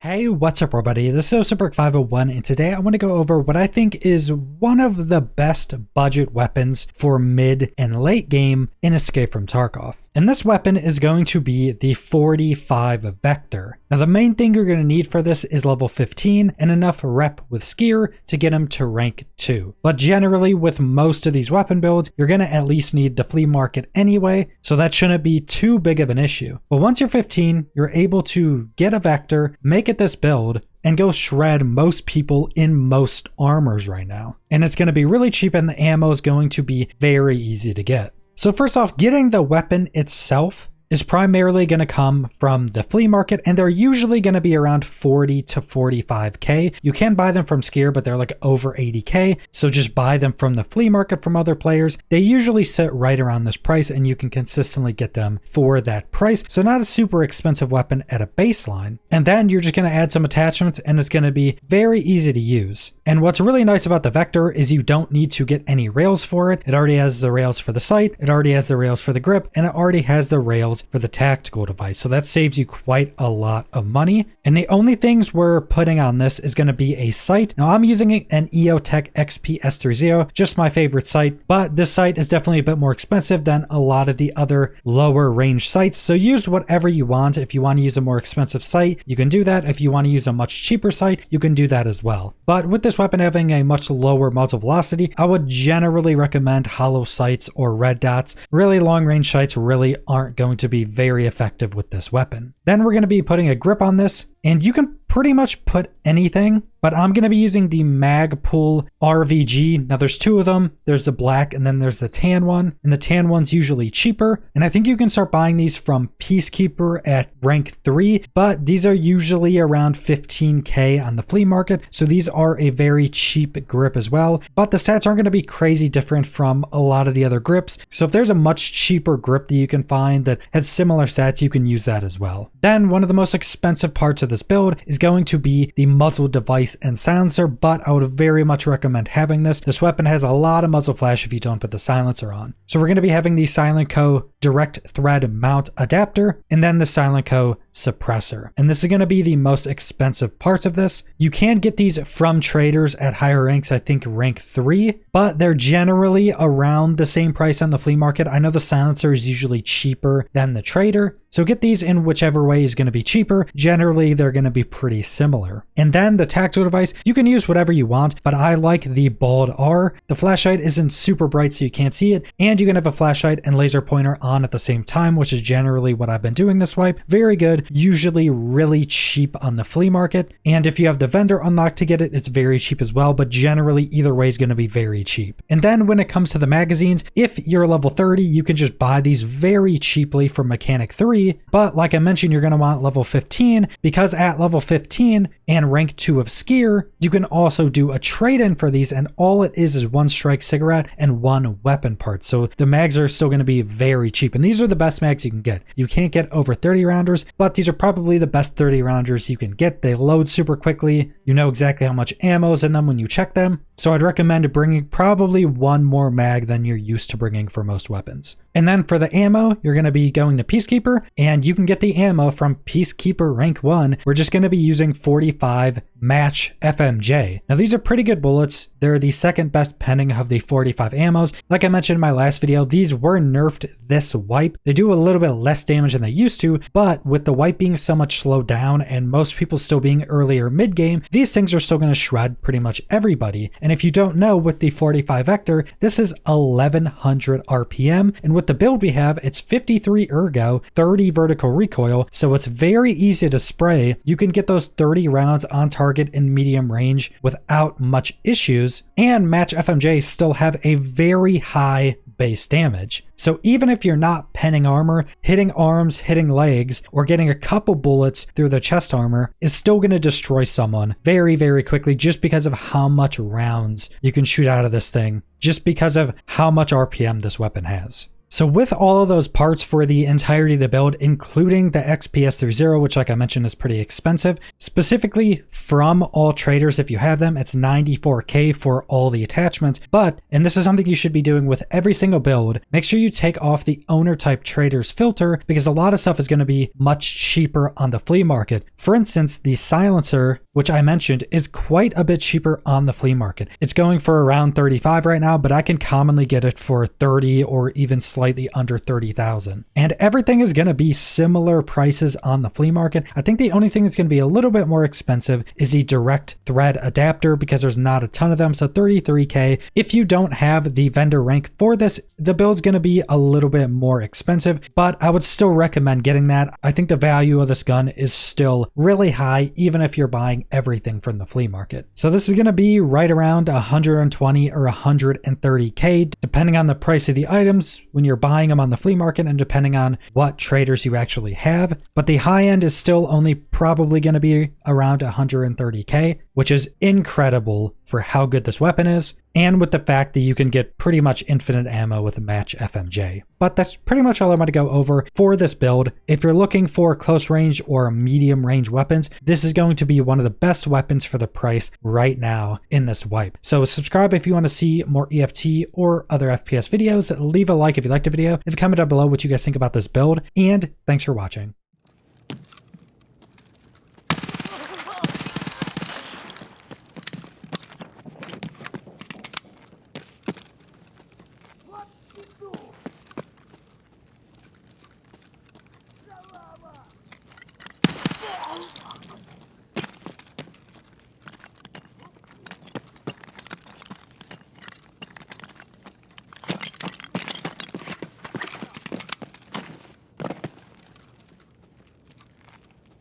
Hey, what's up everybody? This is Super501 and today I want to go over what I think is one of the best budget weapons for mid and late game in Escape from Tarkov. And this weapon is going to be the 45 Vector. Now the main thing you're going to need for this is level 15 and enough rep with Skier to get him to rank 2. But generally with most of these weapon builds, you're going to at least need the flea market anyway, so that shouldn't be too big of an issue. But once you're 15, you're able to get a Vector, make it this build, and go shred most people in most armors right now. And it's going to be really cheap and the ammo is going to be very easy to get. So first off, getting the weapon itself is primarily going to come from the flea market, and they're usually going to be around 40 to 45k. You can buy them from Skier, but they're like over 80k, so just buy them from the flea market from other players. They usually sit right around this price and you can consistently get them for that price, so not a super expensive weapon at a baseline. And then you're just going to add some attachments and it's going to be very easy to use. And what's really nice about the Vector is you don't need to get any rails for it. It already has the rails for the sight, it already has the rails for the grip, and it already has the rails for the tactical device. So that saves you quite a lot of money. And the only things we're putting on this is going to be a sight. Now I'm using an EOTech XP S30, just my favorite sight, but this sight is definitely a bit more expensive than a lot of the other lower range sights. So use whatever you want. If you want to use a more expensive sight, you can do that. If you want to use a much cheaper sight, you can do that as well. But with this weapon having a much lower muzzle velocity, I would generally recommend hollow sights or red dots. Really long range sights really aren't going to be very effective with this weapon. Then we're going to be putting a grip on this, and you can pretty much put anything, but I'm going to be using the Magpul RVG. Now there's two of them. There's the black and then there's the tan one, and the tan one's usually cheaper. And I think you can start buying these from Peacekeeper at rank 3, but these are usually around 15k on the flea market. So these are a very cheap grip as well, but the stats aren't going to be crazy different from a lot of the other grips. So if there's a much cheaper grip that you can find that has similar stats, you can use that as well. Then one of the most expensive parts of this build is going to be the muzzle device and silencer, but I would very much recommend having this. This weapon has a lot of muzzle flash if you don't put the silencer on. So we're going to be having the Silentco direct thread mount adapter and then the Silentco suppressor. And this is going to be the most expensive parts of this. You can get these from traders at higher ranks, I think rank 3, but they're generally around the same price on the flea market. I know the silencer is usually cheaper than the trader, so get these in whichever way is going to be cheaper. Generally, they're going to be pretty similar. And then the tactical device, you can use whatever you want, but I like the Bald R. The flashlight isn't super bright so you can't see it, and you can have a flashlight and laser pointer on at the same time, which is generally what I've been doing this wipe. Very good, usually really cheap on the flea market. And if you have the vendor unlocked to get it, it's very cheap as well, but generally either way is going to be very cheap. And then when it comes to the magazines, if you're level 30, you can just buy these very cheaply from Mechanic 3. But like I mentioned, you're going to want level 15 because at level 15 and rank 2 of Skier, you can also do a trade-in for these, and all it is one strike cigarette and one weapon part. So the mags are still going to be very cheap, and these are the best mags you can get. You can't get over 30 rounders, but these are probably the best 30 rounders you can get. They load super quickly. You know exactly how much ammo is in them when you check them. So I'd recommend bringing probably one more mag than you're used to bringing for most weapons. And then for the ammo, you're going to be going to Peacekeeper, and you can get the ammo from Peacekeeper rank 1. We're just going to be using 45 match FMJ. Now these are pretty good bullets. They're the second best pending of the 45 ammos. Like I mentioned in my last video, these were nerfed this wipe. They do a little bit less damage than they used to, but with the wipe being so much slowed down and most people still being earlier mid game, these things are still going to shred pretty much everybody. And if you don't know, with the 45 Vector, this is 1100 RPM, and with the build we have, it's 53 ergo, 30 vertical recoil, so it's very easy to spray. You can get those 30 rounds on target in medium range without much issues, and match FMJ still have a very high base damage. So even if you're not penning armor, hitting arms, hitting legs, or getting a couple bullets through the chest armor is still going to destroy someone very, very quickly just because of how much rounds you can shoot out of this thing, just because of how much RPM this weapon has. So with all of those parts for the entirety of the build, including the XPS30, which like I mentioned is pretty expensive, specifically from all traders, if you have them, it's $94K for all the attachments. But, and this is something you should be doing with every single build, make sure you take off the owner type traders filter, because a lot of stuff is going to be much cheaper on the flea market. For instance, the silencer, which I mentioned, is quite a bit cheaper on the flea market. It's going for around 35 right now, but I can commonly get it for 30 or even slightly under 30,000. And everything is going to be similar prices on the flea market. I think the only thing that's going to be a little bit more expensive is the direct thread adapter, because there's not a ton of them. So 33K. If you don't have the vendor rank for this, the build's going to be a little bit more expensive, but I would still recommend getting that. I think the value of this gun is still really high, even if you're buying everything from the flea market. So this is going to be right around 120 or 130K, depending on the price of the items when you're buying them on the flea market and depending on what traders you actually have. But the high end is still only probably going to be around 130K, which is incredible for how good this weapon is, and with the fact that you can get pretty much infinite ammo with a match FMJ. But that's pretty much all I want to go over for this build. If you're looking for close range or medium range weapons, this is going to be one of the best weapons for the price right now in this wipe. So subscribe if you want to see more EFT or other FPS videos. Leave a like if you liked the video. Leave a comment down below what you guys think about this build, and thanks for watching.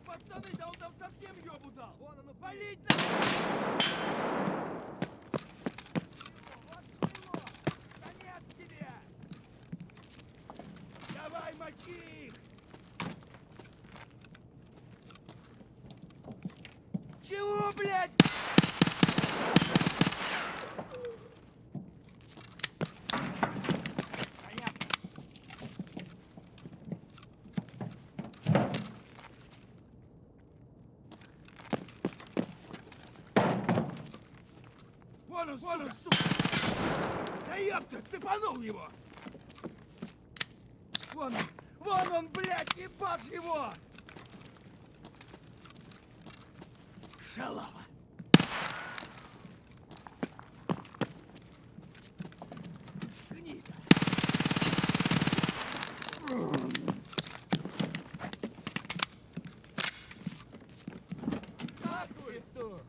Пацаны, да он там совсем ёбу дал! Вон оно, палить надо! Конец тебе! Давай, мочи их! Чего, блядь? Вон он, сука! Да ёпта, цепанул его! Вон он, блядь, ебашь его! Шалава! Гнида! Нахуй тут!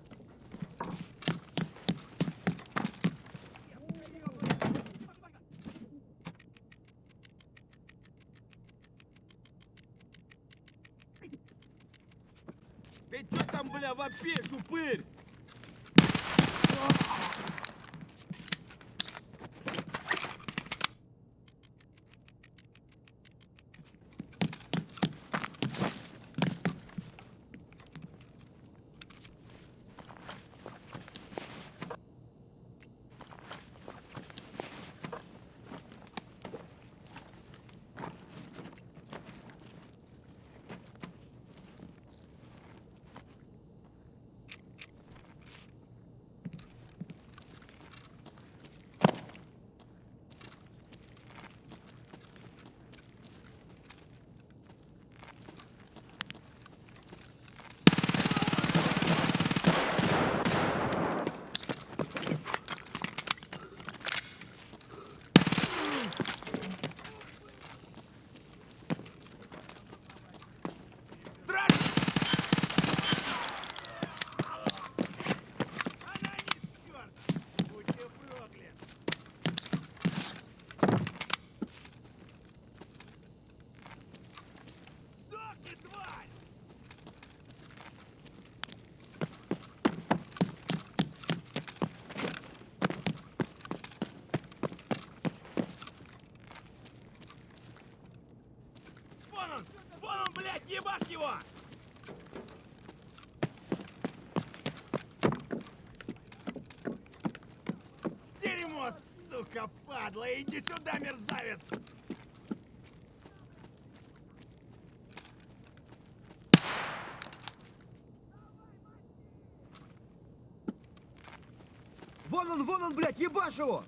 Ты чё там, бля, вопишь, упырь? Вон он, блядь, ебашь его! Дерьмо, сука, падла! Иди сюда, мерзавец! Вон он, блядь, ебашь его!